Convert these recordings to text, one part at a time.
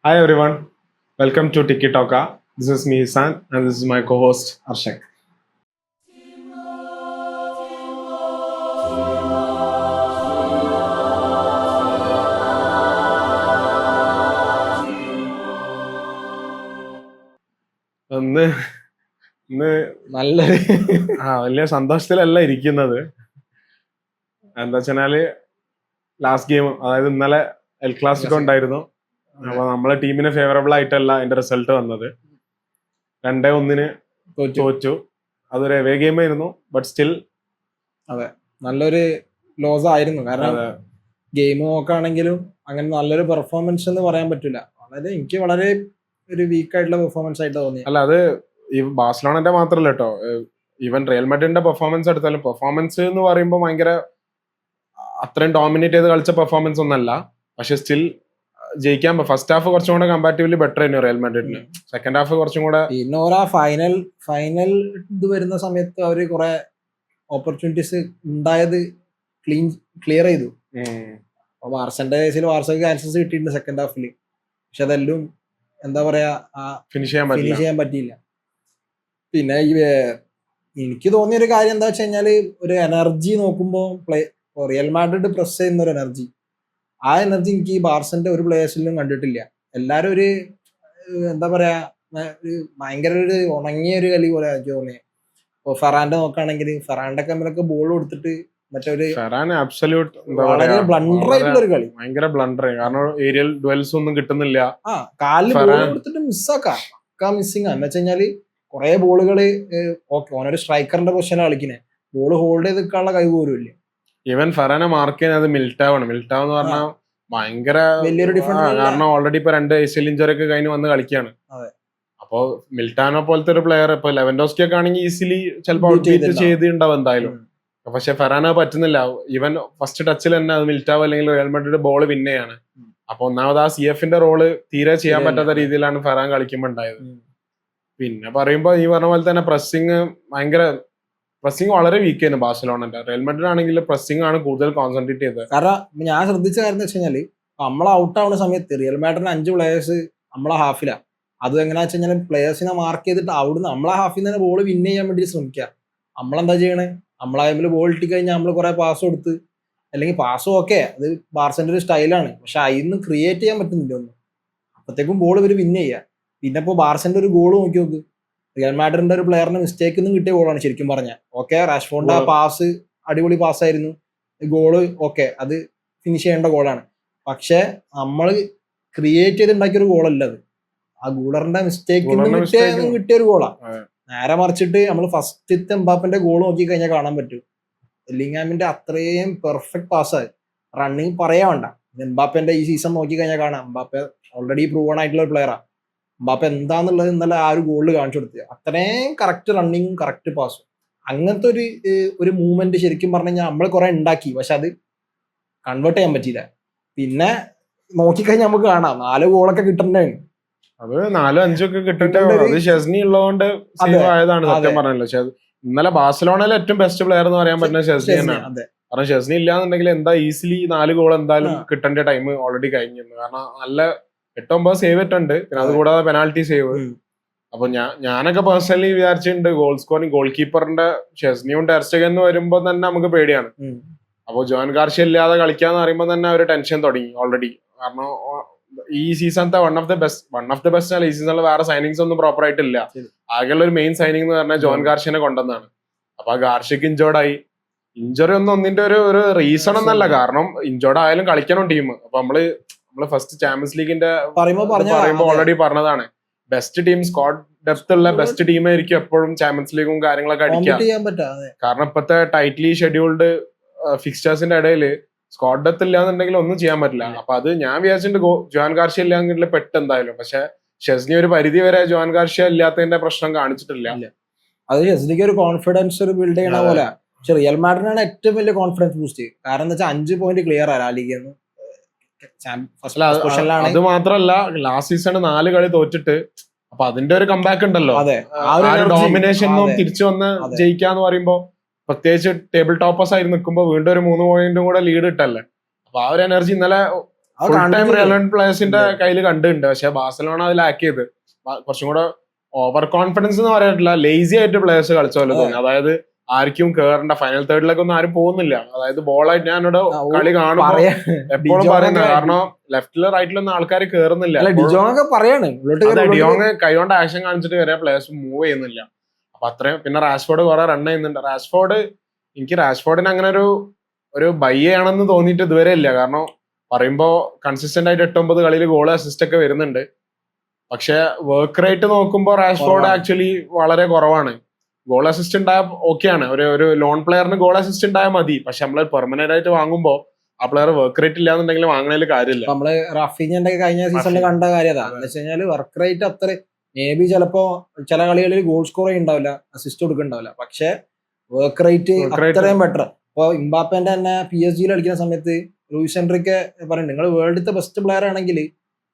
Hi everyone, welcome to Tiki Talka. This is me Isan and this is my co-host Arshak. ഇന്ന് ഇന്ന് നല്ല വലിയ സന്തോഷത്തിലല്ല ഇരിക്കുന്നത്. എന്താ വെച്ചാല് ലാസ്റ്റ് ഗെയിം, അതായത് ഇന്നലെ എൽ ക്ലാസിക്കോ ഉണ്ടായിരുന്നു. അപ്പൊ നമ്മളെ ടീമിന് ഫേവറബിൾ ആയിട്ടല്ല അതിന്റെ റിസൾട്ട് വന്നത്. 2-1 തോറ്റു. അതൊരു എവേ ഗെയിം ആയിരുന്നു, ബട്ട് സ്റ്റിൽ അതെ, നല്ലൊരു ലോസ് ആയിരുന്നു. കാരണം ഗെയിം നോക്കുകയാണെങ്കിലും അങ്ങനെ നല്ലൊരു പെർഫോമൻസ് എന്ന് പറയാൻ പറ്റില്ല. എനിക്ക് വളരെ ഒരു വീക്ക് ആയിട്ടുള്ള പെർഫോമൻസ് ആയിട്ട് തോന്നി. അല്ല, അത് ഈ ബാഴ്സലോണന്റെ മാത്രല്ല കേട്ടോ, ഈവൻ റിയൽ മാഡ്രിഡിന്റെ പെർഫോമൻസ് എടുത്താലും പെർഫോമൻസ് എന്ന് പറയുമ്പോൾ ഭയങ്കര അത്രയും ഡോമിനേറ്റ് ചെയ്ത് കളിച്ച പെർഫോമൻസ് ഒന്നല്ല. പക്ഷെ സ്റ്റിൽ ജയിക്കാൻ ഫസ്റ്റ് ഹാഫ് കുറച്ചും കൂടെ കമ്പാരിറ്റീവ്ലി ബെറ്റർ ആയിരുന്നു റിയൽ മാഡ്രിഡിന്. സെക്കൻഡ് ഹാഫ് കുറച്ചും കൂടെ. പിന്നെ ഫൈനൽ ഇത് വരുന്ന സമയത്ത് അവര് കുറെ ഓപ്പർച്യൂണിറ്റീസ് ഉണ്ടായത് ക്ലിയർ ചെയ്തു. അപ്പൊ ബാർസന്റെ കേസിൽ ബാർസക്ക് ചാൻസസ് കിട്ടിയിട്ടുണ്ട് സെക്കൻഡ് ഹാഫിൽ. പക്ഷെ അതെല്ലാം എന്താ പറയാ ഫിനിഷ് ചെയ്യാൻ പറ്റിയില്ല. പിന്നെ എനിക്ക് തോന്നിയ ഒരു കാര്യം എന്താ വെച്ച് കഴിഞ്ഞാല്, ഒരു എനർജി നോക്കുമ്പോൾ റിയൽ മാഡ്രിഡ് പ്രസ് ചെയ്യുന്ന ഒരു എനർജി, ആ എനർജി എനിക്ക് ഈ ബാർസന്റെ ഒരു പ്ലേയേഴ്സിലും കണ്ടിട്ടില്ല. എല്ലാരും ഒരു എന്താ പറയാ ഭയങ്കര ഒരു ഉണങ്ങിയ ഒരു കളി പോലെ എനിക്ക് തോന്നിയത്. ഇപ്പൊ ഫെറാൻഡ് നോക്കുകയാണെങ്കിൽ ഫെറാൻഡ് ഒക്കെ ബോൾ കൊടുത്തിട്ട് മറ്റൊരു വളരെ ബ്ലണ്ടർ ആയിട്ടുള്ള ഒരു കളി, ഭയങ്കര ബ്ലണ്ടർ. കാരണം ഏരിയൽ ഡ്വെൽസ് ഒന്നും കിട്ടുന്നില്ല. കാലിൽ ബോൾ കൊടുത്തിട്ട് മിസ്സാക്കാം മിസ്സിങ്. എന്ന് വെച്ച് കഴിഞ്ഞാല് കുറെ ബോളുകള് ഓക്കെ, ഓനൊരു സ്ട്രൈക്കറിന്റെ പൊസിഷനിൽ കളിക്കുന്നത്, ബോൾ ഹോൾഡ് ചെയ്ത് നിൽക്കാനുള്ള കഴിവ് പോലും ഇല്ല. ഈവൻ ഫെറാനെ മാർക്ക് ചെയ്യുന്നത് മിൽറ്റാവ് ആണ്. മിൽറ്റാവ് എന്ന് പറഞ്ഞാൽ ഭയങ്കര വലിയൊരു ഡിഫറൻസ്. കാരണം ഓൾറെഡി ഇപ്പൊ 2 ACL ഇഞ്ചറി ഒക്കെ കഴിഞ്ഞ് വന്ന് കളിക്കുകയാണ്. അപ്പോ മിൽറ്റാനോ പോലത്തെ ഒരു പ്ലെയർ ഇപ്പൊ ലെവൻഡോസ്കി ഒക്കെ ആണെങ്കിൽ ഈസിലി ചിലപ്പോൾ ഔട്ട്ബീറ്റ് ചെയ്തിട്ടുണ്ടാവും എന്തായാലും. പക്ഷെ ഫെറാന പറ്റുന്നില്ല. ഈവൻ ഫസ്റ്റ് ടച്ചിൽ തന്നെ അത് മിൽറ്റാവ് അല്ലെങ്കിൽ റിയൽ മാഡ്രിഡ് ബോൾ വിന്നെയാണ്. അപ്പൊ ഒന്നാമത് ആ CFന്റെ റോള് തീരെ ചെയ്യാൻ പറ്റാത്ത രീതിയിലാണ് ഫെറാൻ കളിക്കുമ്പോൾ ഉണ്ടായത്. പിന്നെ പറയുമ്പോ ഈ പറഞ്ഞ പോലെ തന്നെ പ്രസ്സിംഗ് വളരെ വീക്ക് ആയിരുന്നു ബാഴ്സലോണന്റെ. റിയൽ മാഡ്രിഡ് ആണെങ്കിൽ പ്രസ്സിംഗ് ആണ് കൂടുതൽ കോൺസെൻട്രേറ്റ് ചെയ്തത്. കാരണം ഞാൻ ശ്രദ്ധിച്ച കാര്യം എന്ന് വെച്ച് കഴിഞ്ഞാല്, നമ്മൾ ഔട്ട് ആവുന്ന സമയത്ത് റിയൽ മാഡ്രിഡിന് 5 പ്ലേയേഴ്സ് നമ്മളെ ഹാഫിലാണ്. അത് എങ്ങനെയാ വെച്ച് കഴിഞ്ഞാൽ പ്ലേയേഴ്സിനെ മാർക്ക് ചെയ്തിട്ട് അവിടുന്ന് നമ്മളെ ഹാഫിൽ നിന്ന് ബോൾ വിൻ ചെയ്യാൻ വേണ്ടി ശ്രമിക്കുക. നമ്മളെന്താ ചെയ്യണേ, നമ്മളെ ടൈമിൽ ബോൾ ഇട്ടി കഴിഞ്ഞാൽ നമ്മൾ കുറെ പാസ് കൊടുത്ത്, അല്ലെങ്കിൽ പാസ്സും ഓക്കെ, അത് ബാർസന്റെ ഒരു സ്റ്റൈലാണ്, പക്ഷെ അതിന്ന് ക്രിയേറ്റ് ചെയ്യാൻ പറ്റുന്നില്ല ഒന്നും. അപ്പത്തേക്കും ബോൾ ഇവർ വിൻ ചെയ്യുക. പിന്നെ ഇപ്പോൾ ബാർസന്റെ ഒരു ഗോൾ നോക്കി നോക്ക്, റിയൽ മാഡ്രിഡിന്റെ ഒരു പ്ലെയറിന് മിസ്റ്റേക്ക് ഒന്നും കിട്ടിയ ഗോളാണ് ശരിക്കും പറഞ്ഞാൽ. ഓക്കെ, റാഷ്ഫോർഡിന്റെ ആ പാസ് അടിപൊളി പാസ്സായിരുന്നു, ഗോള് ഓക്കെ, അത് ഫിനിഷ് ചെയ്യേണ്ട ഗോളാണ്. പക്ഷെ നമ്മൾ ക്രിയേറ്റ് ചെയ്തുണ്ടാക്കിയ ഒരു ഗോളല്ല അത്. ആ ഗൂളറിന്റെ മിസ്റ്റേക്ക് കിട്ടിയ ഒരു ഗോളാ. നേരെ മറിച്ചിട്ട് നമ്മൾ ഫസ്റ്റത്തെ എംബാപ്പന്റെ ഗോൾ നോക്കി കഴിഞ്ഞാൽ കാണാൻ പറ്റും, ബെല്ലിംഗ്ഹാമിന്റെ അത്രയും പെർഫെക്റ്റ് പാസ്സായി. റണ്ണിങ് പറയാ വേണ്ട. എംബാപ്പന്റെ ഈ സീസൺ നോക്കി കഴിഞ്ഞാൽ കാണാം, എംബാപ്പെ ഓൾറെഡി പ്രൂവൺ ആയിട്ടുള്ള ഒരു പ്ലെയറാ. എംബാപ്പെ എന്താന്നുള്ളത് ഇന്നലെ ആ ഒരു ഗോളിൽ കാണിച്ചു കൊടുത്തത്. അത്രയും കറക്റ്റ് റണ്ണിങ്ങും കറക്റ്റ് പാസും, അങ്ങനത്തെ ഒരു മൂവ്മെന്റ് ശരിക്കും പറഞ്ഞു കഴിഞ്ഞാൽ നമ്മൾ കുറെ ഉണ്ടാക്കി, പക്ഷെ അത് കൺവേർട്ട് ചെയ്യാൻ പറ്റിയില്ല. പിന്നെ നോക്കിക്കഴിഞ്ഞാൽ നമുക്ക് കാണാം 4 ഗോളൊക്കെ കിട്ടണ്ടാണ്. അത് 4-5 ഒക്കെ കിട്ടട്ടെ. അത് ഷെസ്നി ഉള്ളതുകൊണ്ട് ആയതാണ് സത്യം പറഞ്ഞല്ലോ. ഇന്നലെ ബാഴ്സലോണയിലെ ഏറ്റവും ബെസ്റ്റ് പ്ലെയർ എന്ന് പറയാൻ പറ്റുന്ന ഷെസ്നി തന്നെയാണ്. കാരണം ഷെസ്നി ഇല്ലാന്നുണ്ടെങ്കിൽ എന്താ ഈസിലി 4 ഗോൾ എന്തായാലും കിട്ടേണ്ട ടൈം ഓൾറെഡി കഴിഞ്ഞിരുന്നു. കാരണം നല്ല 8-9 സേവ് ഇട്ടുണ്ട്, പിന്നെ അതുകൂടാതെ പെനാൽറ്റി സേവ്. അപ്പൊ ഞാനൊക്കെ പേഴ്സണലി വിചാരിച്ചിട്ടുണ്ട് ഗോൾ സ്കോറിംഗ് ഗോൾ കീപ്പറിന്റെ ഷെസ്നിയും ടെർ സ്റ്റെഗൻ എന്ന് വരുമ്പോ തന്നെ നമുക്ക് പേടിയാണ്. അപ്പൊ ജോൻ ഗാർഷ്യ ഇല്ലാതെ കളിക്കാന്ന് പറയുമ്പോ തന്നെ ഒരു ടെൻഷൻ തുടങ്ങി ഓൾറെഡി. കാരണം ഈ സീസണത്തെ വൺ ഓഫ് ദ ബെസ്റ്റ് അല്ല ഈ സീസണിൽ വേറെ സൈനിങ്സ് ഒന്നും പ്രോപ്പർ ആയിട്ടില്ല. ആകെയുള്ള ഒരു മെയിൻ സൈനിങ് എന്ന് പറഞ്ഞാൽ ജോൻ ഗാർഷ്യനെ കൊണ്ടുവന്നാണ്. അപ്പൊ ആ ഗാർഷ്യക്ക് ഇഞ്ചറി ഒന്നും ഒന്നിന്റെ ഒരു റീസൺ ഒന്നല്ല. കാരണം ഇഞ്ചോർഡ് ആയാലും കളിക്കണം ടീം. അപ്പൊ നമ്മള് ഫസ്റ്റ് ചാമ്പ്യൻസ് ലീഗിന്റെ പറയുമ്പോ ഓൾറെഡി പറഞ്ഞതാണ്, ബെസ്റ്റ് ടീം സ്ക്വാഡ് ഡെപ്ത് ഉള്ള ബെസ്റ്റ് ടീം ആയിരിക്കും എപ്പോഴും ചാമ്പ്യൻസ് ലീഗും കാര്യങ്ങളൊക്കെ അടിക്കാം. കാരണം ഇപ്പത്തെ ടൈറ്റ്ലി ഷെഡ്യൂൾഡ് ഫിക്സ്റ്റേഴ്സിന്റെ ഇടയിൽ സ്ക്വാഡ് ഡെപ്ത് ഇല്ലാന്നുണ്ടെങ്കിൽ ഒന്നും ചെയ്യാൻ പറ്റില്ല. അപ്പൊ അത് ഞാൻ വിചാരിച്ചിട്ടുണ്ട് ജോൻ ഗാർഷ്യ ഇല്ലാന്നെങ്കിൽ പെട്ടെന്തായാലും. പക്ഷെ ഷെസ്നി ഒരു പരിധി വരെ ജോൻ ഗാർഷ്യ ഇല്ലാത്തതിന്റെ പ്രശ്നം കാണിച്ചിട്ടില്ല. അത് ഷെസ്നിക്ക് ഒരു കോൺഫിഡൻസ് ഒരു ബിൽഡ് ചെയ്യണ പോലെ. പക്ഷെ റിയൽ മാഡ്രിഡിനാണ് ഏറ്റവും വലിയ കോൺഫിഡൻസ് ബൂസ്റ്റ്. കാരണം എന്താ വെച്ചാൽ 5 പോയിന്റ് ക്ലിയർ ആ ലീഗിൽ. അത് മാത്രല്ല, ലാസ്റ്റ് സീസൺ 4 കളി തോറ്റിട്ട് അപ്പൊ അതിന്റെ ഒരു കംബാക്ക് ഉണ്ടല്ലോ. ഡോമിനേഷൻ തിരിച്ചു വന്ന് ജയിക്കാന്ന് പറയുമ്പോ, പ്രത്യേകിച്ച് ടേബിൾ ടോപ്പേഴ്സ് ആയി നിൽക്കുമ്പോ വീണ്ടും ഒരു 3 പോയിന്റും കൂടെ ലീഡ് ഇട്ടല്ലേ. അപ്പൊ ആ ഒരു എനർജി ഇന്നലെ ഫുൾ ടൈം റിയൽ പ്ലേയേഴ്സിന്റെ കയ്യിൽ കണ്ടിട്ടുണ്ട്. പക്ഷെ ബാഴ്സലോണ അത് ലാക്ക് ചെയ്ത് കുറച്ചും കൂടെ ഓവർ കോൺഫിഡൻസ് എന്ന് പറയാനില്ല, ലേസി ആയിട്ട് പ്ലേയേഴ്സ് കളിച്ച പോലെ തോന്നി. അതായത് ആർക്കും കേറണ്ട, ഫൈനൽ തേർഡിലേക്ക് ഒന്നും ആരും പോകുന്നില്ല. അതായത് ബോളായിട്ട് ഞാനിവിടെ കളി കാണുമ്പോൾ എപ്പോഴും പറയുന്നത്, കാരണം ലെഫ്റ്റിലും റൈറ്റിലൊന്നും ആൾക്കാർ കേറുന്നില്ല. ഡിയോങ് കൈകൊണ്ട് ആക്ഷൻ കാണിച്ചിട്ട് വരെ പ്ലേയേഴ്സ് മൂവ് ചെയ്യുന്നില്ല. അപ്പൊ അത്രയും. പിന്നെ റാഷ്ഫോർഡ് കുറെ റൺ ചെയ്യുന്നുണ്ട്. എനിക്ക് റാഷ്ഫോർഡിന് അങ്ങനെ ഒരു ബൈ ആണെന്ന് തോന്നിയിട്ട് ഇതുവരെ ഇല്ല. കാരണം പറയുമ്പോ കൺസിസ്റ്റന്റ് ആയിട്ട് 8-9 കളിയിൽ ഗോൾ അസിസ്റ്റ് ഒക്കെ വരുന്നുണ്ട്. പക്ഷെ വർക്ക് റേറ്റ് നോക്കുമ്പോൾ റാഷ്ഫോർഡ് ആക്ച്വലി വളരെ കുറവാണ്. ഗോൾ അസിസ്റ്റ് ഉണ്ടായ ഓക്കെയാണ്, ഒരു ലോൺ പ്ലെയറിന് ഗോൾ അസിസ്റ്റ് ഉണ്ടായാൽ മതി. പക്ഷെ നമ്മൾ പെർമനന്റ് ആയിട്ട് വാങ്ങുമ്പോൾ ആ പ്ലെയർ വർക്ക് റേറ്റ് ഇല്ലാന്നുണ്ടെങ്കിൽ വാങ്ങണതിൽ കാര്യമില്ല. നമ്മള് റഫീഞ്ഞിന്റെ കഴിഞ്ഞ സീസണിൽ കണ്ട കാര്യം അതാ. എന്ന് വെച്ച് കഴിഞ്ഞാൽ വർക്ക് റേറ്റ് അത്ര മേ ബി ചിലപ്പോ ചില കളികളിൽ ഗോൾ സ്കോർ ഉണ്ടാവില്ല, അസിസ്റ്റ് കൊടുക്കുന്നുണ്ടാവില്ല, പക്ഷെ വർക്ക് റേറ്റ് അത്രയും ബെറ്റർ. ഇപ്പൊ ഇംബാപ്പേന്റെ തന്നെ PSG കളിക്കുന്ന സമയത്ത് ലൂയിസ് എൻറിക്കെ പറയുന്നുണ്ട്, നിങ്ങൾ വേൾഡിലത്തെ ബെസ്റ്റ് പ്ലെയർ ആണെങ്കിൽ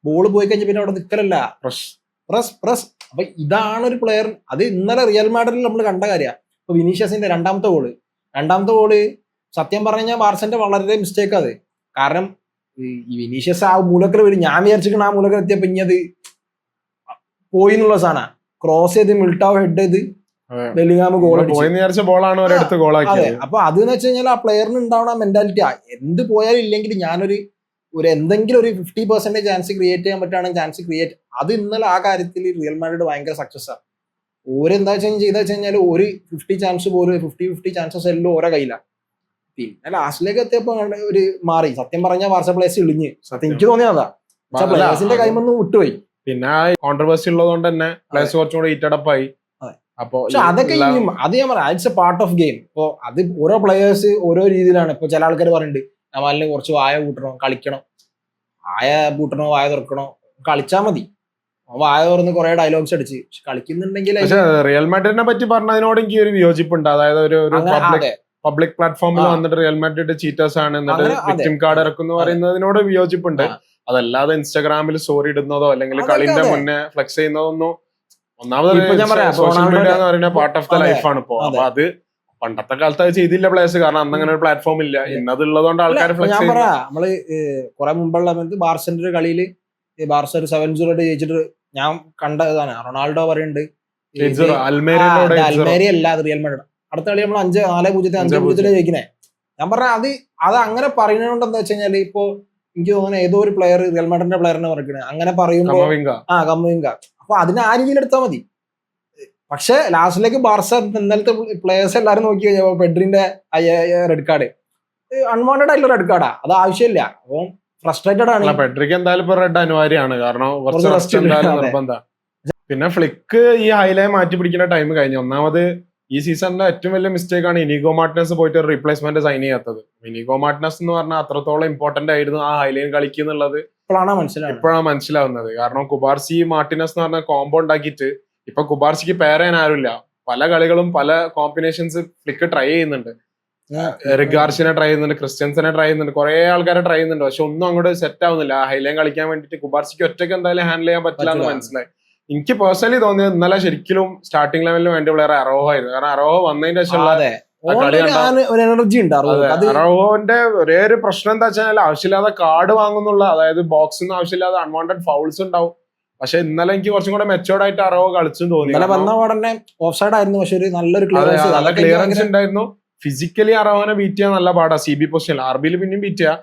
ബോൾ പോയി കഴിഞ്ഞാൽ പിന്നെ അവിടെ നിൽക്കലല്ല, പ്രസ്. അപ്പൊ ഇതാണ് ഒരു പ്ലെയർ. അത് ഇന്നലെ റിയൽ മാഡ്രിഡിൽ നമ്മൾ കണ്ട കാര്യമാണ്. ഇപ്പൊ വിനീഷ്യസിന്റെ രണ്ടാമത്തെ ഗോള് സത്യം പറഞ്ഞാൽ ബാർസന്റെ വളരെ മിസ്റ്റേക്ക് അത്. കാരണം ഈ വിനീഷ്യസ് ആ മൂലക്കൽ വരും, ഞാൻ വിചാരിച്ചിരിക്കണം ആ മൂലക്കൽ എത്തിയപ്പോ ഇനി അത് പോയി എന്നുള്ള സാധനം. ക്രോസ് ചെയ്ത് മിൽട്ടാവ് ഹെഡ് ചെയ്ത് ബെല്ലിംഗാം ഗോൾ അതെ. അപ്പൊ അതെന്ന് വെച്ച് കഴിഞ്ഞാൽ ആ പ്ലെയറിന് ഉണ്ടാവുന്ന മെന്റാലിറ്റി, എന്ത് പോയാലും ഇല്ലെങ്കിൽ ഞാനൊരു എന്തെങ്കിലും ഒരു 50% ചാൻസ് ക്രിയേറ്റ് ചെയ്യാൻ പറ്റുകയാണെങ്കിൽ ചാൻസ് ക്രിയേറ്റ്. അത് ഇന്നലെ ആ കാര്യത്തിൽ റിയൽ മാഡ്രിഡ് ഭയങ്കര സക്സസ് ആണ്. ഓരെന്താ ചെയ്താ കഴിഞ്ഞാൽ ഒരു 50 ചാൻസ് പോലും 50 ചാൻസസ് എല്ലാം ഓരോ കയ്യിലാണ്. പിന്നെ ലാസ്റ്റിലേക്ക് എത്തിയപ്പോ ഒരു മാറി. സത്യം പറഞ്ഞാൽ ബാർസ പ്ലേസ് ഇളിഞ്ഞ് എനിക്ക് തോന്നിയതാ. പ്ലേയേഴ്സിന്റെ കൈമൊന്നും വിട്ടുപോയി. പിന്നെ കോൺട്രവേഴ്സി ഉള്ളതുകൊണ്ട് തന്നെ പ്ലേസ് കുറച്ചും കൂടെ ഈറ്റടപ്പായി. അപ്പൊ അതൊക്കെ അത് ഞാൻ പറയാം, it's A part of game. ഇപ്പൊ അത് ഓരോ പ്ലേയേഴ്സ് ഓരോ രീതിയിലാണ്. ഇപ്പൊ ചില ആൾക്കാർ പറയുന്നുണ്ട് നവാലിന് കുറച്ച് വായ കൂട്ടണോ, കളിക്കണം, വായ കൂട്ടണോ വായ തുറക്കണോ, കളിച്ചാൽ മതി. വായ തുറന്ന് കുറെ ഡയലോഗ്സ് അടിച്ച് കളിക്കുന്നുണ്ടെങ്കിൽ. റിയൽ മാഡ്രിഡിനെ പറ്റി പറഞ്ഞതിനോട് എനിക്ക് ഒരു വിയോജിപ്പുണ്ട്. അതായത് ഒരു പബ്ലിക് പ്ലാറ്റ്ഫോമിൽ വന്നിട്ട് റിയൽ മാഡ്രിഡ് ചീറ്റേഴ്സ് ആണ്, എന്നിട്ട് വിക്ടിം കാർഡ് ഇറക്കും എന്ന് പറയുന്നതിനോട് വിയോജിപ്പുണ്ട്. അതല്ലാതെ ഇൻസ്റ്റാഗ്രാമിൽ സ്റ്റോറി ഇടുന്നതോ അല്ലെങ്കിൽ കളിന്റെ മുന്നേ ഫ്ലെക്സ് ചെയ്യുന്നതൊന്നും ഒന്നാമത് സോഷ്യൽ മീഡിയ എന്ന് പറയുന്ന പാർട്ട് ഓഫ് ദ ലൈഫാണ് ഇപ്പോ. അപ്പൊ അത് പണ്ടത്തെ കാലത്ത് അത് ചെയ്തില്ല പ്ലേയേഴ്സ്, കാരണം അന്ന് അങ്ങനെ ഒരു പ്ലാറ്റ്ഫോം ഇല്ല. ഇന്നതുള്ളതുകൊണ്ട് ആൾക്കാർ ഞാൻ പറയാ, നമ്മള് കുറെ മുമ്പുള്ള ബാർസന്റെ ഒരു കളിയില് ബാർസ ഒരു 7-0 ജയിച്ചിട്ട് ഞാൻ കണ്ടതാണ്. റൊണാൾഡോ പറയുന്നുണ്ട് അൽമേരിയ അല്ല അത് റിയൽ മാഡ്രിഡ്. അടുത്ത കളി നമ്മൾ 4-0 ജയിക്കുന്നേ. ഞാൻ പറഞ്ഞ അത് അങ്ങനെ പറയുന്നതുകൊണ്ട് എന്താ വെച്ച് കഴിഞ്ഞാല്, ഇപ്പൊ എനിക്ക് തോന്നുന്നു ഏതോ ഒരു പ്ലെയർ റിയൽ മാഡ്രിഡിന്റെ പ്ലെയറിനെ പറയണേ അങ്ങനെ പറയുമ്പോ കമ്മിങ്ക. അപ്പൊ അതിനെ ആ രീതിയിൽ എടുത്താൽ മതി. പക്ഷെ ലാസ്റ്റിലേക്ക് ബാർസ ഇന്നലത്തെ പ്ലേയേഴ്സ് എല്ലാരും നോക്കി കഴിഞ്ഞാൽ പെഡ്രിന്റെ റെഡ് കാർഡ് അൺവാണ്ടഡ് ആയിട്ടുള്ള റെഡ് കാർഡാ, അത് ആവശ്യമില്ല. അപ്പൊ ഫ്രസ്ട്രേറ്റഡ് ആണ്. പെഡ്രിക്ക് എന്തായാലും റെഡ് അനിവാര്യമാണ്, കാരണം നിർബന്ധം. പിന്നെ ഫ്ലിക്ക് ഈ ഹൈലൈൻ മാറ്റി പിടിക്കുന്ന ടൈം കഴിഞ്ഞു. ഒന്നാമത് ഈ സീസണിന്റെ ഏറ്റവും വലിയ മിസ്റ്റേക്ക് ആണ് ഇനിഗോ മാർട്ടിനസ് പോയിട്ട് ഒരു റീപ്ലേസ്മെന്റ് സൈൻ ചെയ്യാത്തത്. ഇനിഗോ മാർട്ടിനസ് എന്ന് പറഞ്ഞാൽ അത്രത്തോളം ഇമ്പോർട്ടന്റ് ആയിരുന്നു ആ ഹൈലൈൻ കളിക്കുന്നുള്ളത് ഇപ്പോഴാണ് മനസ്സിലാവുന്നത്. കാരണം കുബാർസി മാർട്ടിനസ് എന്ന് പറഞ്ഞ കോംബോ ഉണ്ടാക്കിയിട്ട് ഇപ്പൊ കുബാർസിക്ക് പെയർ ചെയ്യാൻ ആരുമില്ല. പല കളികളും പല കോമ്പിനേഷൻസ് ഫ്ലിക്ക് ട്രൈ ചെയ്യുന്നുണ്ട്. റിഗാർസിനെ ട്രൈ ചെയ്യുന്നുണ്ട്, ക്രിസ്ത്യൻസിനെ ട്രൈ ചെയ്യുന്നുണ്ട്, കുറെ ആൾക്കാരെ ട്രൈ ചെയ്യുന്നുണ്ട്. പക്ഷെ ഒന്നും അങ്ങോട്ട് സെറ്റ് ആവുന്നില്ല. ഹൈലൈൻ കളിക്കാൻ വേണ്ടിയിട്ട് കുബാർസിക്ക് ഒറ്റയ്ക്ക് എന്തായാലും ഹാൻഡിൽ ചെയ്യാൻ പറ്റില്ല എന്ന് മനസ്സിലായി. എനിക്ക് പേഴ്സണലി തോന്നിയത് ഇന്നലെ ശരിക്കും സ്റ്റാർട്ടിംഗ് ലെവലിൽ വേണ്ട പ്ലെയർ അറോഹോ ആയിരുന്നു. കാരണം അറോഹോ വന്നതിന്റെ ശേഷമുള്ള അറോഹോന്റെ ഒരേ ഒരു പ്രശ്നം എന്താ വെച്ചാൽ ആവശ്യമില്ലാതെ കാർഡ് വാങ്ങുന്നുള്ള, അതായത് ബോക്സിൽ നിന്ന് ആവശ്യമില്ലാതെ അൺവാണ്ടഡ് ഫൗൾസ് ഉണ്ടാവും. പക്ഷെ ഇന്നലെ എനിക്ക് കുറച്ചും കൂടെ മെച്ചോർഡ് ആയിട്ട് അറോഹോ കളിച്ചും തോന്നി. നല്ല ക്ലിയറൻസ് ഉണ്ടായിരുന്നു. ഫിസിക്കലി അറോഹനെ ബീറ്റ് ചെയ്യാൻ നല്ല പാടാ. CB പൊസിഷൻ RBയിൽ പിന്നെയും ബീറ്റ് ചെയ്യാം.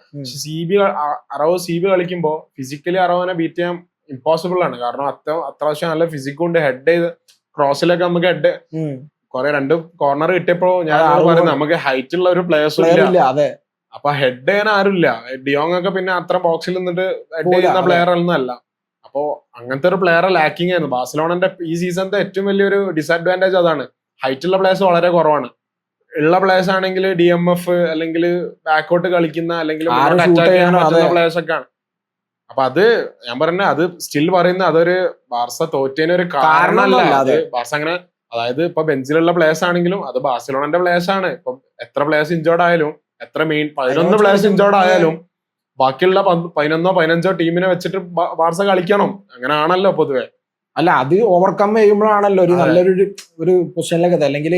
അറോഹോ CB കളിക്കുമ്പോ ഫിസിക്കലി അറോഹനെ ബീറ്റ് ചെയ്യാൻ ഇമ്പോസിബിൾ ആണ്. കാരണം അത്യാവശ്യം നല്ല ഫിസിക്കും ഉണ്ട്. ഹെഡ് ചെയ്ത് ക്രോസിലൊക്കെ നമുക്ക് ഹെഡ് കുറെ 2 കോർണർ കിട്ടിയപ്പോ ഞാൻ പറയുന്നത് നമുക്ക് ഹൈറ്റ് ഉള്ള ഒരു പ്ലേയേഴ്സും ഇല്ല. അപ്പൊ ഹെഡ് ചെയ്യാൻ ആരുമില്ല. ഡിയോങ് ഒക്കെ പിന്നെ അത്ര ബോക്സിൽ നിന്നിട്ട് ഹെഡ് ചെയ്യുന്ന പ്ലെയർ ഒന്നുമല്ല. അപ്പോ അങ്ങനത്തെ ഒരു പ്ലെയറെ ലാക്കിംഗ് ആയിരുന്നു. ബാഴ്സലോണന്റെ ഈ സീസണിന്റെ ഏറ്റവും വലിയൊരു ഡിസഡ്വാൻറ്റേജ് അതാണ്. ഹൈറ്റ് ഉള്ള പ്ലേയേഴ്സ് വളരെ കുറവാണ്. ഉള്ള പ്ലേയേഴ്സ് ആണെങ്കിൽ DMF അല്ലെങ്കിൽ ബാക്കോട്ട് കളിക്കുന്ന അല്ലെങ്കിൽ പ്ലേയേഴ്സ് ഒക്കെ ആണ്. അപ്പൊ അത് ഞാൻ പറഞ്ഞ അത് സ്റ്റിൽ പറയുന്ന അതൊരു ബാർസ തോറ്റേന് ഒരു കാരണമല്ല. അത് ബാർസ അങ്ങനെ, അതായത് ഇപ്പൊ ബെഞ്ചിലുള്ള പ്ലേയേഴ്സ് ആണെങ്കിലും അത് ബാഴ്സലോണന്റെ പ്ലേയേഴ്സ് ആണ്. ഇപ്പൊ എത്ര പ്ലേയേഴ്സ് ഇഞ്ചോർഡ് ആയാലും, എത്ര മെയിൻ 11 പ്ലേയേഴ്സ് ഇഞ്ചോർഡ് ആയാലും ബാക്കിയുള്ള 11-15 ടീമിനെ വെച്ചിട്ട് ബാർസ കളിക്കണം. അങ്ങനെ ആണല്ലോ പൊതുവെ. അല്ല, അത് ഓവർകം ചെയ്യുമ്പോഴാണല്ലോ ഒരു നല്ലൊരു പൊസിഷനിലേക്ക്, അല്ലെങ്കിൽ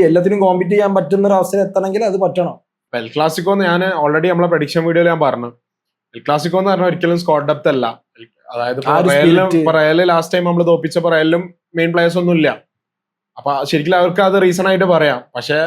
എല്ലാത്തിനും കോമ്പീറ്റ് ചെയ്യാൻ പറ്റുന്ന ഒരു അവസരം എത്തണമെങ്കിൽ അത് പറ്റണം. എൽ ക്ലാസിക്കോ ഞാൻ ഓൾറെഡി നമ്മളെ പ്രഡിക്ഷൻ വീഡിയോയിൽ ഞാൻ പറഞ്ഞു. എൽ ക്ലാസിക്കോ എന്ന് പറഞ്ഞാൽ ഒരിക്കലും സ്ക്വാഡ് ഡെപ്ത് അല്ല. അതായത് ആ ഒരു spirit. റയല് ലാസ്റ്റ് ടൈം നമ്മൾ തോപ്പിച്ചപ്പോ റയലിലും മെയിൻ പ്ലേയേഴ്സ് ഒന്നും ഇല്ല. അപ്പൊ ശരിക്കും അവർക്ക് അത് റീസൺ ആയിട്ട് പറയാം. പക്ഷെ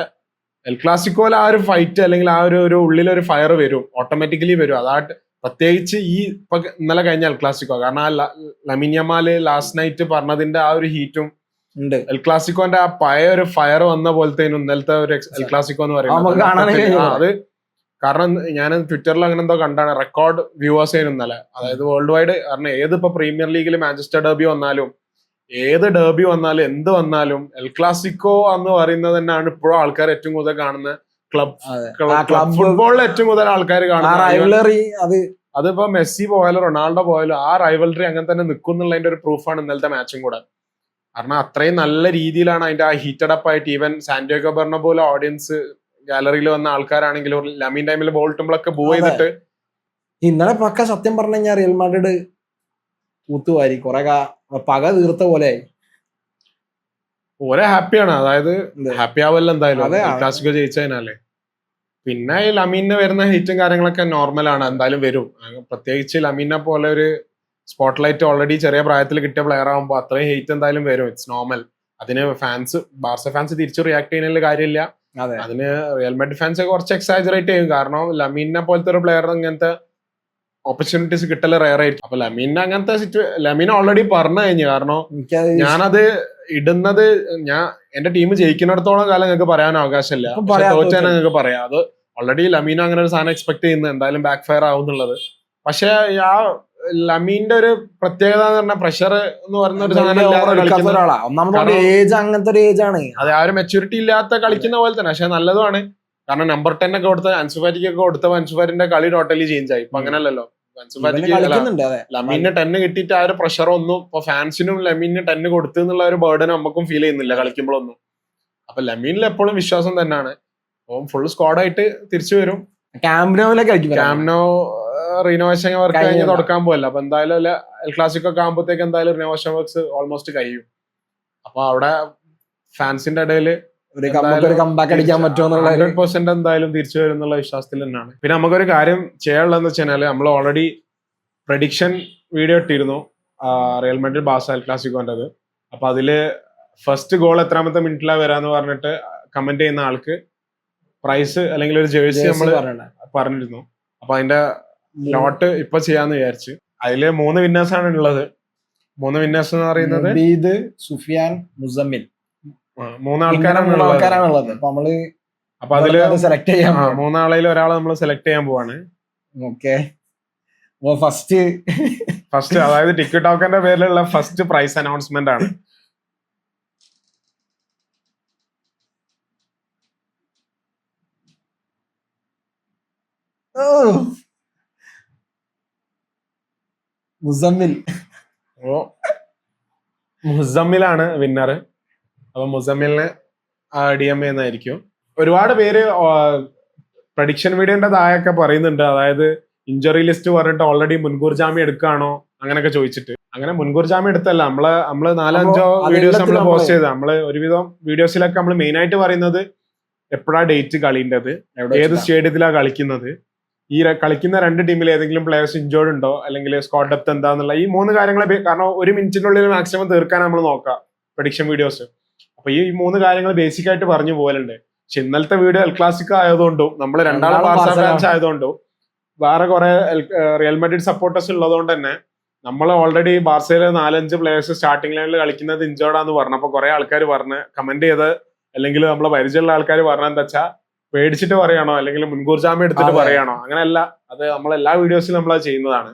എൽ ക്ലാസിക്കോയിൽ ആ ഒരു ഫൈറ്റ് അല്ലെങ്കിൽ ആ ഒരു ഉള്ളിലൊരു ഫയർ വരും, ഓട്ടോമാറ്റിക്കലി വരും. അതായിട്ട് പ്രത്യേകിച്ച് ഈ ഇപ്പൊ ഇന്നലെ കഴിഞ്ഞ എൽ ക്ലാസിക്കോ, കാരണം ആ ലമീൻ യമാല് ലാസ്റ്റ് നൈറ്റ് പറഞ്ഞതിന്റെ ആ ഒരു ഹീറ്റും ഉണ്ട്. എൽ ക്ലാസിക്കോന്റെ ആ പഴയ ഒരു ഫയർ വന്ന പോലത്തെ ഇന്നലത്തെ ഒരു എൽ ക്ലാസിക്കോ എന്ന് നമുക്ക് കാണാനേ പറയുന്നത്. കഴിയുള്ളൂ. അത് കാരണം ഞാൻ ട്വിറ്ററിൽ അങ്ങനെ എന്തോ കണ്ടാണ്, റെക്കോർഡ് വ്യൂവേഴ്സ് ആയിരുന്നു ഇന്നലെ. അതായത് വേൾഡ് വൈഡ്. കാരണം ഏതിപ്പോ പ്രീമിയർ ലീഗിൽ മാഞ്ചസ്റ്റർ ഡെർബി വന്നാലും ഏത് ഡെർബി വന്നാലും എന്ത് വന്നാലും എൽ ക്ലാസിക്കോ എന്ന് പറയുന്നത് തന്നെയാണ് ഇപ്പോഴും ആൾക്കാർ ഏറ്റവും കൂടുതൽ കാണുന്ന ക്ലബ് ഫുട്ബോളിൽ ഏറ്റവും കൂടുതൽ ആൾക്കാർ ആ കാണുന്ന. rivalry അത് അതിപ്പോ മെസ്സി പോയാലും റൊണാൾഡോ പോയാലും ആ റൈവൽറി അങ്ങനെ തന്നെ നിൽക്കും എന്നുള്ളതിന്റെ ഒരു പ്രൂഫാണ് ഇന്നലത്തെ മാച്ചും കൂടെ. കാരണം അത്രയും നല്ല രീതിയിലാണ് അതിന്റെ ആ ഹീറ്റഡ് അപ്പ് ആയിട്ട് ഈവൻ സാന്റിയാഗോ ബെർണബോയിലെ ഓഡിയൻസ് ഗാലറിയിൽ വന്ന ആൾക്കാരാണെങ്കിലും ലമീൻ ടൈമിൽ ബോൾ കിട്ടുമ്പോഴൊക്കെ ബൂ ചെയ്തിട്ട് ഇന്നലെ പക്ക സത്യം പറഞ്ഞു കഴിഞ്ഞാൽ റിയൽ മാഡ്രിഡ് തൂത്തുവാരി കുറെ പക തീർത്ത പോലെ ഓരോ ഹാപ്പിയാണ്. അതായത് ഹാപ്പി ആവല്ലോ എന്തായാലും അതെ. ക്ലാസിക്കോ ജയിച്ചതിനാലേ. പിന്നെ ഈ ലമീനിന് വരുന്ന ഹീറ്റും കാര്യങ്ങളൊക്കെ നോർമലാണ്, എന്തായാലും വരും. പ്രത്യേകിച്ച് ലമീനെ പോലെ ഒരു സ്പോട്ട്ലൈറ്റ് ഓൾറെഡി ചെറിയ പ്രായത്തിൽ കിട്ടിയ പ്ലെയർ ആകുമ്പോൾ അത്രയും ഹെയ്റ്റ് എന്തായാലും വരും. It's normal. അതിന് ബാർസ ഫാൻസ് തിരിച്ചു റിയാക്ട് ചെയ്യുന്നതിൽ കാര്യമില്ല. അതെ. അതിന് റിയൽ മാഡ്രിഡ് ഫാൻസ് കുറച്ച് എക്സാജറേറ്റ് ചെയ്യും. കാരണം ലമീനെ പോലത്തെ ഒരു പ്ലെയർ ഇങ്ങനത്തെ ഓപ്പർച്യൂണിറ്റീസ് കിട്ടല് റയർ ആയിരിക്കും. അപ്പൊ ലമീനെ അങ്ങനത്തെ ലമീൻ ഓൾറെഡി പറഞ്ഞു കഴിഞ്ഞു. കാരണം എനിക്കത് ഞാനത് ഇടുന്നത് എന്റെ ടീം ജയിക്കുന്നിടത്തോളം കാലം നിങ്ങൾക്ക് പറയാൻ അവകാശമില്ല. ഇപ്പം പക്ഷെ പറയാം, തോറ്റാൻ നിങ്ങൾക്ക് പറയാം. അത് ഓൾറെഡി ലമീനോ അങ്ങനെ ഒരു സാധനം എക്സ്പെക്ട് ചെയ്യുന്നത് എന്തായാലും ബാക്ക് ഫയർ ആവും എന്നുള്ളത്. പക്ഷെ ആ ലമീന്റെ ഒരു പ്രത്യേകത എന്ന് പറഞ്ഞാൽ പ്രഷർ എന്ന് പറയുന്ന ഒരു സാധനം ഇല്ലാതെ കളിക്കുന്ന ഒരാളാ. ഒന്നാമത് ഏജ് അങ്ങനത്തെ ഒരു ഏജ് ആണ്. അത് ആ ഒരു മെച്ചൂരിറ്റി ഇല്ലാത്ത കളിക്കുന്ന പോലെ തന്നെ. പക്ഷെ നല്ലതുമാണ്. കാരണം നമ്പർ 10 ഒക്കെ കൊടുത്ത അൻസുഫാറ്റിക്കൊക്കെ കൊടുത്ത അൻസുഫാറ്റിന്റെ കളി ടോട്ടലി ചേഞ്ച് ആയി. ഇപ്പൊ അങ്ങനല്ലല്ലോ. അൻസുഫാറ്റിക്ക് കളിക്കുന്നുണ്ട്. അതെ. ലമീന് 10 കിട്ടിയിട്ട് ആ ഒരു പ്രഷർ ഒന്നും ഇപ്പൊ ഫാൻസിനും ലമീന് 10 കൊടുത്തു എന്നുള്ള ഒരു ബേർഡൻ നമുക്കും ഫീൽ ചെയ്യുന്നില്ല കളിക്കുമ്പോഴൊന്നും. അപ്പൊ ലമീനിൽ എപ്പോഴും വിശ്വാസം തന്നെയാണ്. അപ്പം ഫുൾ സ്ക്വാഡായിട്ട് തിരിച്ചു വരും. ക്യാമ്പ്നോയിലൊക്കെ കളിക്കും. ക്യാമ്നോ റിനോവേഷൻ വർക്ക് കഴിഞ്ഞ് തുടക്കാൻ പോകല്ല. അപ്പൊ എന്തായാലും എൽ ക്ലാസിക്കോ ഒക്കെ ആകുമ്പോഴത്തേക്ക് എന്തായാലും റിനോവേഷൻ വർക്ക്സ് ഓൾമോസ്റ്റ് കഴിയും. അപ്പൊ അവിടെ ഫാൻസിന്റെ ഇടയിൽ ഒരു കംബാക്ക് അടിക്കാൻ പറ്റുമെന്നുള്ള 100% എന്തായാലും തിരിച്ചു വരും എന്നുള്ള വിശ്വാസത്തിൽ തന്നെയാണ്. പിന്നെ നമുക്കൊരു കാര്യം ചെയ്യാനുള്ളതെന്ന് വെച്ച് കഴിഞ്ഞാൽ നമ്മൾ ഓൾറെഡി പ്രഡിക്ഷൻ വീഡിയോ ഇട്ടിരുന്നു റിയൽ മാഡ്രിഡ് ബാഴ്സ എൽ ക്ലാസിക്കോൻ്റെത്. അപ്പൊ അതില് ഫസ്റ്റ് ഗോൾ എത്രാമത്തെ മിനിറ്റിലാ വരാന്ന് പറഞ്ഞിട്ട് കമന്റ് ചെയ്യുന്ന ആൾക്ക് പ്രൈസ് അല്ലെങ്കിൽ ഒരു ജേഴ്സി നമ്മൾ പറഞ്ഞിരുന്നു. അപ്പൊ അതിന്റെ ലോട്ട് ഇപ്പൊ ചെയ്യാന്ന് വിചാരിച്ചു. അതില് 3 വിന്നേഴ്സ് ആണ് ഉള്ളത്. 3 വിന്നേഴ്സ് എന്ന് പറയുന്നത് സുഫിയാൻ, മുസമ്മിൽ 3 ആൾക്കാരാണുള്ളത്. അപ്പൊ അതില് സെലക്ട് ചെയ്യാം. 3 ആളെയിൽ ഒരാളെ നമ്മൾ സെലക്ട് ചെയ്യാൻ പോവാണ്. ഓക്കെ. ഫസ്റ്റ് അതായത് ടിക്കറ്റ് ടോക്കന്റെ പേരിലുള്ള ഫസ്റ്റ് പ്രൈസ് അനൗൺസ്മെന്റ് ആണ്. മുസമ്മിലാണ് വിന്നർ. അപ്പൊ മുസമ്മിലിന് DM എന്നായിരിക്കും. ഒരുപാട് പേര് പ്രഡിക്ഷൻ വീഡിയോന്റെ താഴെയൊക്കെ പറയുന്നുണ്ട്. അതായത് ഇഞ്ചറി ലിസ്റ്റ് പറഞ്ഞിട്ട് ഓൾറെഡി മുൻകൂർ ജാമ്യം എടുക്കുകയാണോ അങ്ങനെയൊക്കെ ചോദിച്ചിട്ട്. അങ്ങനെ മുൻകൂർ ജാമ്യം എടുത്തല്ല. നമ്മള് 4-5 വീഡിയോസ് നമ്മൾ പോസ്റ്റ് ചെയ്ത. നമ്മള് ഒരുവിധം വീഡിയോസിലൊക്കെ നമ്മൾ മെയിൻ ആയിട്ട് പറയുന്നത് എപ്പോഴാ ഡേറ്റ് കളിൻ്റെത്, ഏത് സ്റ്റേഡിയത്തിലാണ് കളിക്കുന്നത്, ഈ കളിക്കുന്ന 2 ടീമിൽ ഏതെങ്കിലും പ്ലേയേഴ്സ് ഇഞ്ചേർഡ് ഉണ്ടോ, അല്ലെങ്കിൽ സ്ക്വാഡ് ഡെപ്ത് എന്താന്നുള്ള ഈ 3 കാര്യങ്ങൾ. കാരണം 1 മിനിറ്റിനുള്ളിൽ മാക്സിമം തീർക്കാൻ നമ്മൾ നോക്കാം പ്രഡിക്ഷൻ വീഡിയോസ്. അപ്പൊ ഈ 3 കാര്യങ്ങൾ ബേസിക് ആയിട്ട് പറഞ്ഞു പോകലുണ്ട്. പക്ഷെ ഇന്നലത്തെ വീഡിയോ എൽ ക്ലാസിക്കോ ആയതുകൊണ്ടും നമ്മൾ രണ്ടാളും ബാർസ ഫാൻസ് ആയതുകൊണ്ടും വേറെ കുറെ റിയൽ മാഡ്രിഡ് സപ്പോർട്ടേഴ്സ് ഉള്ളതുകൊണ്ട് തന്നെ നമ്മൾ ഓൾറെഡി ബാർസയിലെ 4-5 പ്ലേയേഴ്സ് സ്റ്റാർട്ടിംഗ് ലൈനിൽ കളിക്കുന്നത് ഇഞ്ചേർഡാന്ന് പറഞ്ഞപ്പോ കുറെ ആൾക്കാർ പറഞ്ഞ് കമന്റ് ചെയ്ത്, അല്ലെങ്കിൽ നമ്മളെ പരിചയമുള്ള ആൾക്കാർ പറഞ്ഞ എന്താ വെച്ചാൽ പേടിച്ചിട്ട് പറയാണോ അല്ലെങ്കിൽ മുൻകൂർ ജാമ്യം എടുത്തിട്ട് പറയാണോ? അങ്ങനെയല്ല. അത് നമ്മളെല്ലാ വീഡിയോസിലും നമ്മൾ ചെയ്യുന്നതാണ്.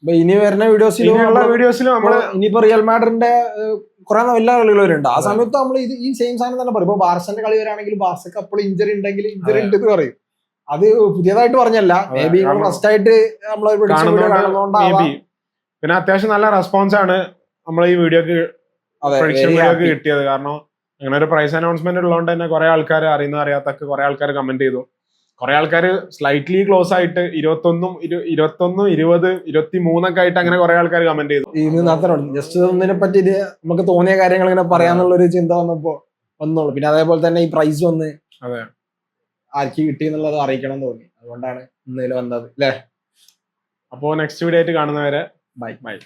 ഇനി വരുന്ന വീഡിയോസിലും നമ്മള് ഇനിയിപ്പോ റിയൽ മാഡ്രിഡിന്റെ കുറെ എല്ലാ കളികളുണ്ട്. ആ സമയത്ത് നമ്മൾ ഈ സെയിം സാധനം തന്നെ പറയും. ഇപ്പൊ ബാർസന്റെ കളി വരാണെങ്കിൽ ബാർസക്ക് അപ്പോൾ ഇഞ്ചറി ഉണ്ടെങ്കിൽ ഇഞ്ചറി ഉണ്ട് എന്ന് പറയും. അത് പുതിയതായിട്ട് പറഞ്ഞല്ല, മേ ബി ഫസ്റ്റ് ആയിട്ട് നമ്മൾ പിന്നെ അത്യാവശ്യം നല്ല റെസ്പോൺസ് ആണ് നമ്മൾ ഈ വീഡിയോക്ക് കിട്ടിയത്. കാരണം അങ്ങനെ ഒരു പ്രൈസ് അനൗൺസ്മെന്റ് ഉള്ളതുകൊണ്ട് തന്നെ കുറെ ആൾക്കാർ അറിയാത്തൊക്കെ കുറെ ആൾക്കാർ കമന്റ് ചെയ്തു. കുറെ ആൾക്കാർ സ്ലൈറ്റ്ലി ക്ലോസ് ആയിട്ട് 21, 20, 23 ആയിട്ട് അങ്ങനെ കുറെ ആൾക്കാർ കമന്റ് ചെയ്തു. ജസ്റ്റ് ഒന്നിനെ പറ്റി നമുക്ക് തോന്നിയ കാര്യങ്ങൾ ഇങ്ങനെ പറയാന്നുള്ള ഒരു ചിന്ത വന്നോളൂ. പിന്നെ അതേപോലെ തന്നെ ഈ പ്രൈസ് വന്ന് ആർക്ക് കിട്ടി എന്നുള്ളത് അറിയിക്കണം തോന്നി. അതുകൊണ്ടാണ് ഇന്നലെ വന്നത് അല്ലേ? അപ്പോൾ നെക്സ്റ്റ് വീഡിയോ ആയിട്ട് കാണുന്നവരെ ബൈ. ബൈ.